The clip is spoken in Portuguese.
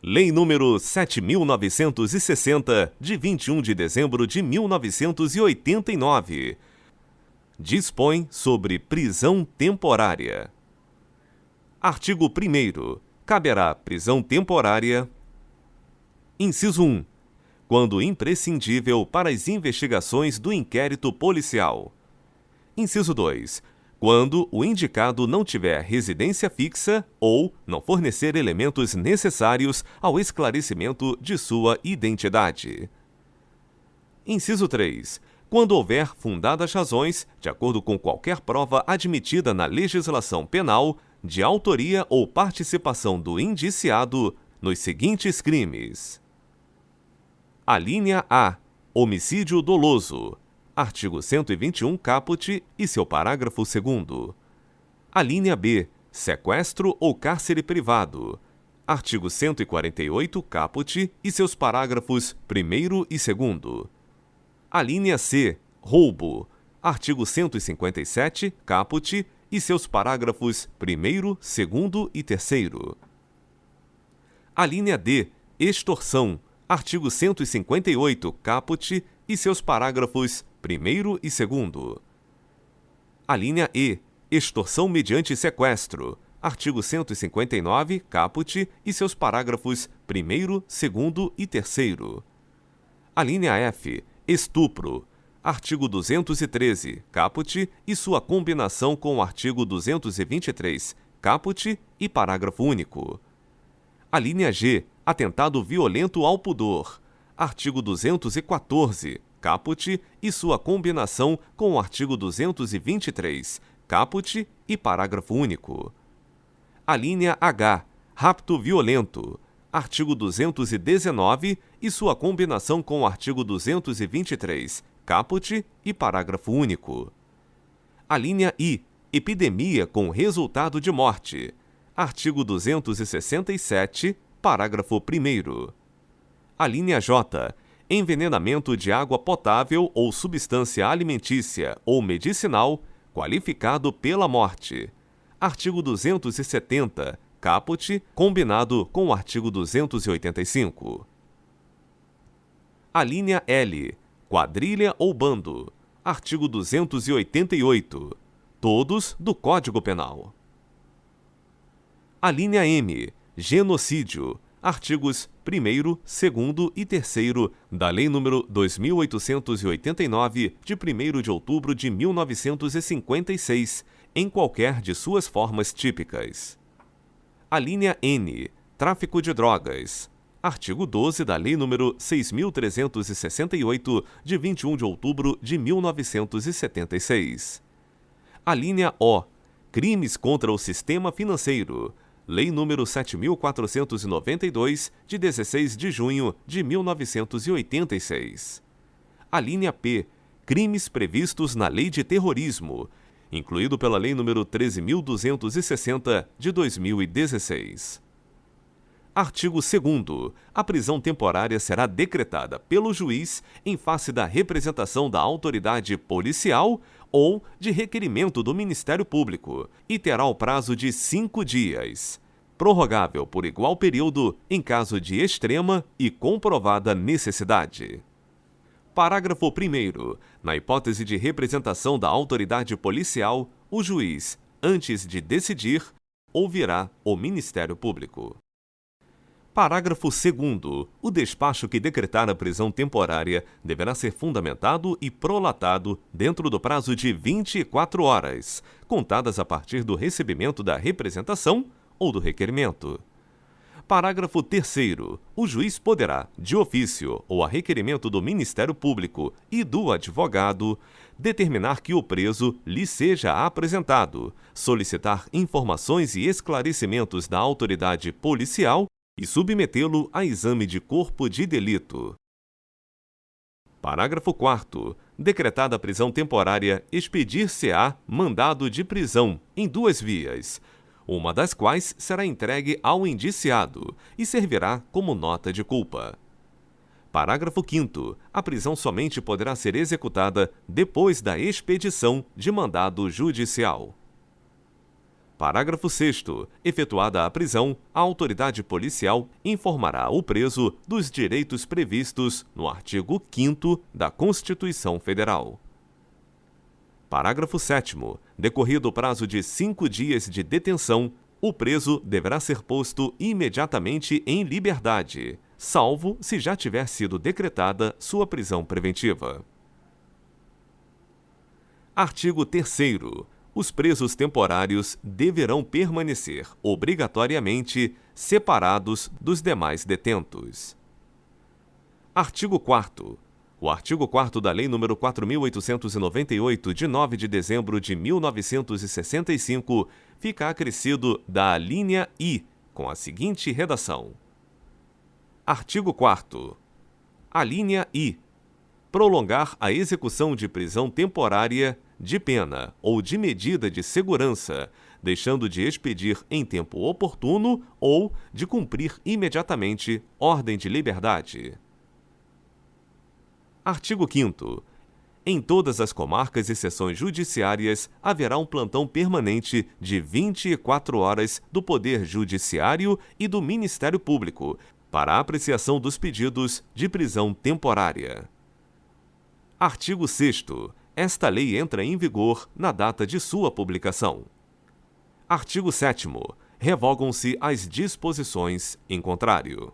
Lei nº 7.960, de 21 de dezembro de 1989. Dispõe sobre prisão temporária. Artigo 1º. Caberá prisão temporária. Inciso 1. Quando imprescindível para as investigações do inquérito policial. Inciso 2. Quando o indicado não tiver residência fixa ou não fornecer elementos necessários ao esclarecimento de sua identidade. Inciso 3. Quando houver fundadas razões, de acordo com qualquer prova admitida na legislação penal, de autoria ou participação do indiciado nos seguintes crimes. Alínea A. Homicídio doloso. Artigo 121, caput e seu parágrafo 2º. Alínea B. Sequestro ou cárcere privado. Artigo 148, caput e seus parágrafos 1º e 2º. Alínea C. Roubo. Artigo 157, caput e seus parágrafos 1º, 2º e 3º. Alínea D. Extorsão. Artigo 158, caput e seus parágrafos 1º e 2º. Alínea E. Extorsão mediante sequestro. Artigo 159, caput e seus parágrafos 1º, 2º e 3º. Alínea F. Estupro. Artigo 213, caput e sua combinação com o artigo 223, caput e parágrafo único. Alínea G. Atentado violento ao pudor. Artigo 214, caput e sua combinação com o artigo 223, caput e parágrafo único. Alínea H. Rapto violento. Artigo 219 e sua combinação com o artigo 223, caput e parágrafo único. Alínea I. Epidemia com resultado de morte. Artigo 267, parágrafo 1º. Alínea J. Envenenamento de água potável ou substância alimentícia ou medicinal qualificado pela morte. Artigo 270, caput, combinado com o artigo 285. Alínea L. Quadrilha ou bando. Artigo 288. Todos do Código Penal. Alínea M. Genocídio. Artigos 1º, 2º e 3º da Lei nº 2.889, de 1º de outubro de 1956, em qualquer de suas formas típicas. Alínea N. Tráfico de drogas. Artigo 12 da Lei nº 6.368, de 21 de outubro de 1976. Alínea O. Crimes contra o sistema financeiro. Lei nº 7.492, de 16 de junho de 1986. Alínea P. Crimes previstos na Lei de Terrorismo, incluído pela Lei nº 13.260, de 2016. Artigo 2º. A prisão temporária será decretada pelo juiz em face da representação da autoridade policial ou de requerimento do Ministério Público e terá o prazo de 5 dias, prorrogável por igual período em caso de extrema e comprovada necessidade. Parágrafo 1º. Na hipótese de representação da autoridade policial, o juiz, antes de decidir, ouvirá o Ministério Público. Parágrafo 2º. O despacho que decretar a prisão temporária deverá ser fundamentado e prolatado dentro do prazo de 24 horas, contadas a partir do recebimento da representação ou do requerimento. Parágrafo 3º. O juiz poderá, de ofício ou a requerimento do Ministério Público e do advogado, determinar que o preso lhe seja apresentado, solicitar informações e esclarecimentos da autoridade policial e submetê-lo a exame de corpo de delito. Parágrafo 4º. Decretada a prisão temporária, expedir-se-á mandado de prisão em 2 vias, uma das quais será entregue ao indiciado e servirá como nota de culpa. Parágrafo 5º. A prisão somente poderá ser executada depois da expedição de mandado judicial. Parágrafo 6º. Efetuada a prisão, a autoridade policial informará o preso dos direitos previstos no artigo 5º da Constituição Federal. Parágrafo 7º. Decorrido o prazo de 5 dias de detenção, o preso deverá ser posto imediatamente em liberdade, salvo se já tiver sido decretada sua prisão preventiva. Artigo 3º. Os presos temporários deverão permanecer, obrigatoriamente, separados dos demais detentos. Artigo 4º. O artigo 4º da Lei nº 4.898, de 9 de dezembro de 1965, fica acrescido da alínea I, com a seguinte redação. Artigo 4º. Alínea I. Prolongar a execução de prisão temporária, de pena ou de medida de segurança, deixando de expedir em tempo oportuno ou de cumprir imediatamente ordem de liberdade. Artigo 5º. Em todas as comarcas e seções judiciárias haverá um plantão permanente de 24 horas do Poder Judiciário e do Ministério Público para a apreciação dos pedidos de prisão temporária. Artigo 6º. Esta lei entra em vigor na data de sua publicação. Artigo 7º. Revogam-se as disposições em contrário.